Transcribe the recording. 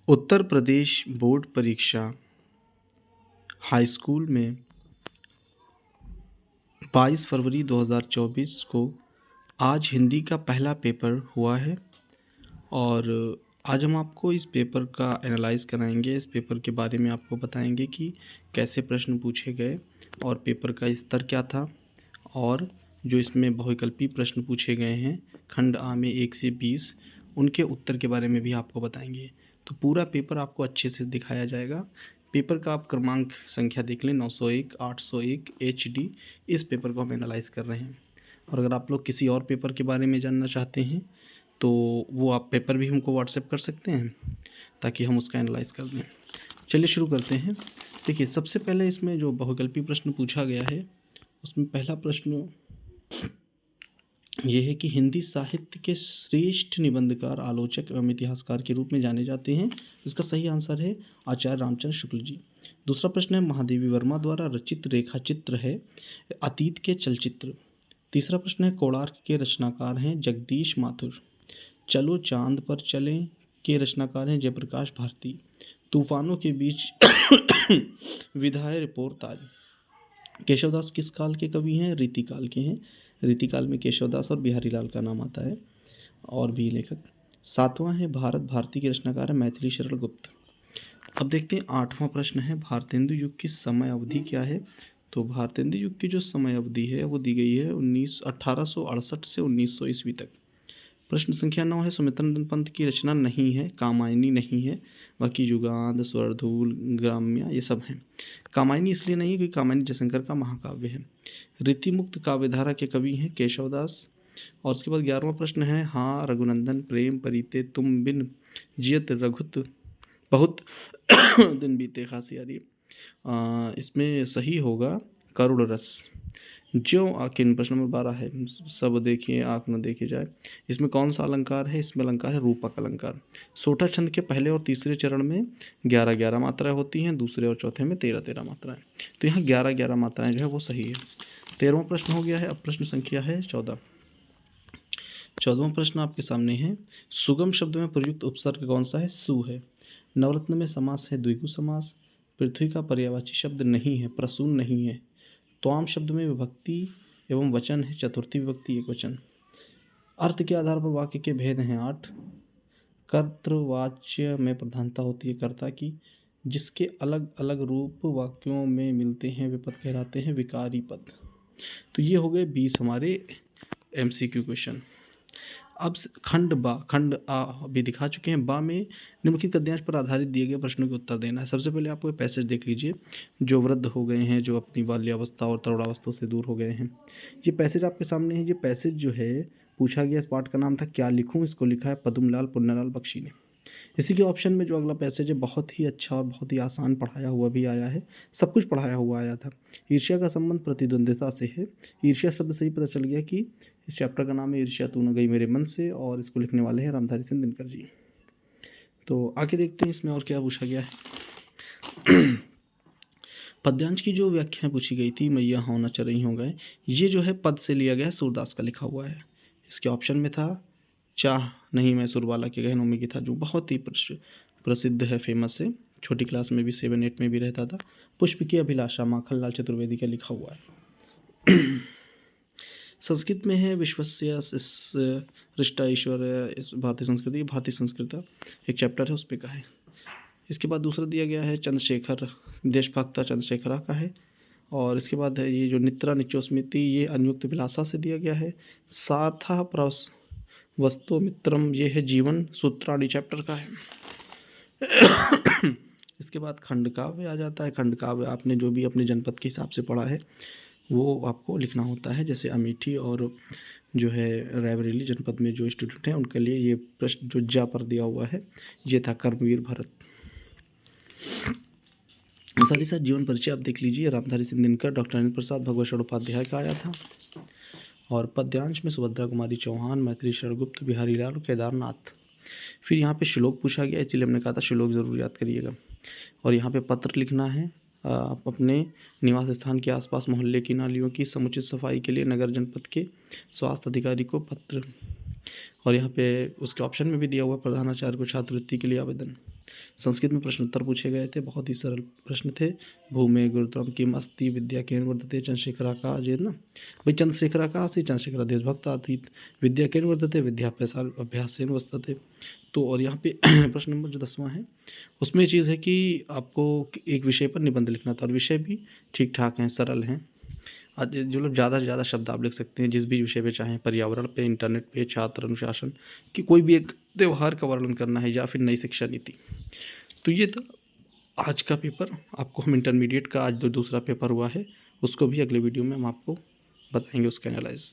Uttar Pradesh board परीक्षा high school में 22 फरवरी 2024 को आज हिंदी का पहला पेपर हुआ है और आज हम आपको इस पेपर का एनालाइज़ कराएंगे। इस पेपर के बारे में आपको बताएंगे कि कैसे प्रश्न पूछे गए और पेपर का स्तर क्या था और जो इसमें बहुविकल्पी प्रश्न पूछे गए हैं खंड आ में 1 से 20 उनके उत्तर के बारे में भी आपको बताएंगे। तो पूरा पेपर आपको अच्छे से दिखाया जाएगा। पेपर का आप क्रमांक संख्या देख लें 901 801 HD। इस पेपर को हम एनालाइज़ कर रहे हैं और अगर आप लोग किसी और पेपर के बारे में जानना चाहते हैं तो वो आप पेपर भी हमको व्हाट्सएप कर सकते हैं ताकि हम उसका एनालाइज़ कर दें। चलिए शुरू करते हैं। देखिए, सबसे पहले इसमें जो बहुविकल्पी प्रश्न पूछा गया है उसमें पहला प्रश्न ये है कि हिंदी साहित्य के श्रेष्ठ निबंधकार, आलोचक एवं इतिहासकार के रूप में जाने जाते हैं। इसका सही आंसर है आचार्य रामचंद्र शुक्ल जी। दूसरा प्रश्न है महादेवी वर्मा द्वारा रचित रेखाचित्र है अतीत के चलचित्र। तीसरा प्रश्न है कोणार्क के रचनाकार हैं जगदीश माथुर। चलो चांद पर चलें के रचनाकार हैं जयप्रकाश भारती। तूफानों के बीच विधाय रिपोर्ताज। केशवदास किस काल के कवि हैं? रीतिकाल के हैं। रीतिकाल में केशवदास और बिहारी लाल का नाम आता है और भी लेखक। सातवां है भारत भारती के रचनाकार है मैथिली शरण गुप्त। अब देखते हैं आठवां प्रश्न है भारतेंदु युग की समय अवधि क्या है? तो भारतेंदु युग की जो समय अवधि है वो दी गई है 1868 से 1900 ईस्वी तक। प्रश्न संख्या 9 है सुमित्रानंद पंत की रचना नहीं है, कामायनी नहीं है, बाकी युगांत, स्वरधूल, ग्राम्या ये सब हैं। कामायनी इसलिए नहीं है क्योंकि कामायनी जयशंकर का महाकाव्य है। रीतिमुक्त काव्यधारा के कवि हैं केशवदास। और उसके बाद 11वां प्रश्न है हाँ रघुनंदन प्रेम परीते तुम बिन जियत रघुत बहुत दिन बीते खासी आ रही है। इसमें सही होगा करुण रस। ज्यों आखिर प्रश्न नंबर 12 है सब देखिए आँख न देखी जाए। इसमें कौन सा अलंकार है? इसमें अलंकार है रूपक अलंकार। सोठा छंद के पहले और तीसरे चरण में 11-11 मात्राएं होती हैं, दूसरे और चौथे में 13-13 मात्राएं। तो यहाँ 11-11 मात्राएं जो है वो सही है। 13वां प्रश्न हो गया है। अब प्रश्न संख्या है 14। 14वां प्रश्न आपके सामने है सुगम शब्द में प्रयुक्त उपसर्ग कौन सा है? सु है। नवरत्न में समास है द्विगु समास। पृथ्वी का पर्यायवाची शब्द नहीं है, प्रसून नहीं है। त्वाम शब्द में विभक्ति एवं वचन है चतुर्थी विभक्ति एकवचन। अर्थ के आधार पर वाक्य के भेद हैं 8। कर्तृवाच्य में प्रधानता होती है कर्ता की। जिसके अलग अलग रूप वाक्यों में मिलते हैं वे पद कहलाते हैं विकारी पद। तो ये हो गए 20 हमारे MCQ क्वेश्चन। अब खंड आ अभी दिखा चुके हैं। बा में निम्नलिखित गद्यांश पर आधारित दिए गए प्रश्नों के उत्तर देना है। सबसे पहले आपको पैसेज देख लीजिए। जो वृद्ध हो गए हैं, जो अपनी बाल्यावस्था और तरुणावस्था से दूर हो गए हैं, ये पैसेज आपके सामने है। ये पैसेज जो है पूछा गया, इस पाठ का नाम था क्या लिखूं। इसको लिखा है पद्मलाल पुन्नालाल बख्शी ने। इसी के ऑप्शन में जो अगला पैसेज है बहुत ही अच्छा और बहुत ही आसान पढ़ाया हुआ भी आया है। सब कुछ पढ़ाया हुआ आया था। ईर्ष्या का संबंध प्रतिद्वंद्विता से है। ईर्ष्या शब्द से ही पता चल गया कि इस चैप्टर का नाम है ईर्ष्या तू न गई मेरे मन से और इसको लिखने वाले हैं रामधारी सिंह दिनकर जी। तो आगे देखते हैं इसमें और क्या पूछा गया है। पद्यांश की जो व्याख्या पूछी गई थी मैया होना चरई हो गए, ये जो है पद से लिया गया है, सूरदास का लिखा हुआ है। इसके ऑप्शन में था चाह नहीं मैं सुरबाला के गहनों में की था, जो बहुत ही प्रसिद्ध है, फेमस है। छोटी क्लास में भी 7-8 में भी रहता था। पुष्प की अभिलाषा माखनलाल चतुर्वेदी का लिखा हुआ है। संस्कृत में है विश्वस्य सृष्टा ईश्वर भारतीय संस्कृति, भारतीय संस्कृत एक चैप्टर है उसमें का है। इसके बाद दूसरा दिया गया है चंद्रशेखर देशभक्ता चंद्रशेखरा का है। और इसके बाद है ये जो नित्रा नित्योस्मिति, ये अनुयुक्त विलासा से दिया गया है। साथा प्रस वस्तु मित्रम, ये है जीवन सूत्राणी चैप्टर का है। इसके बाद खंड काव्य आ जाता है। खंड काव्य आपने जो भी अपने जनपद के हिसाब से पढ़ा है वो आपको लिखना होता है। जैसे अमेठी और जो है रायबरेली जनपद में जो स्टूडेंट हैं उनके लिए ये प्रश्न जो जा पर दिया हुआ है ये था कर्मवीर भरत। साथ ही साथ जीवन परिचय आप देख लीजिए। रामधारी सिंह दिनकर, डॉक्टर अनिल प्रसाद, भगवत शरण उपाध्याय का आया था। और पद्यांश में सुभद्रा कुमारी चौहान, मैथिली शरण गुप्त, बिहारी लाल, केदारनाथ। फिर यहाँ पे श्लोक पूछा गया, इसलिए हमने कहा था श्लोक जरूर याद करिएगा। और यहाँ पे पत्र लिखना है आप अपने निवास स्थान के आसपास मोहल्ले की नालियों की समुचित सफाई के लिए नगर जनपद के स्वास्थ्य अधिकारी को पत्र। और यहाँ पे उसके ऑप्शन में भी दिया हुआ प्रधानाचार्य को छात्रवृत्ति के लिए आवेदन। संस्कृत में प्रश्न उत्तर पूछे गए थे, बहुत ही सरल प्रश्न थे। भूमे गुरुत्रम किम अस्ति विद्या केन वर्धते चंद्रशेखरा का अजेत ना भाई, चंद्रशेखरा का अस्ति चंद्रशेखरा देशभक्त आतीत, विद्या केन वर्धते विद्याभ्यासाल अभ्यासेन वर्धते। तो और यहाँ पे प्रश्न नंबर जो 10वां है उसमें ये चीज़ है कि आपको एक विषय पर निबंध लिखना था और विषय भी ठीक ठाक हैं, सरल हैं। आज जो लोग ज़्यादा से ज़्यादा शब्द आप लिख सकते हैं जिस भी विषय पे चाहें, पर्यावरण पे, इंटरनेट पे, छात्र अनुशासन कि कोई भी एक त्यौहार का वर्णन करना है या फिर नई शिक्षा नीति। तो ये था आज का पेपर। आपको हम इंटरमीडिएट का आज जो दूसरा पेपर हुआ है उसको भी अगले वीडियो में हम आपको बताएंगे उसका एनालाइज।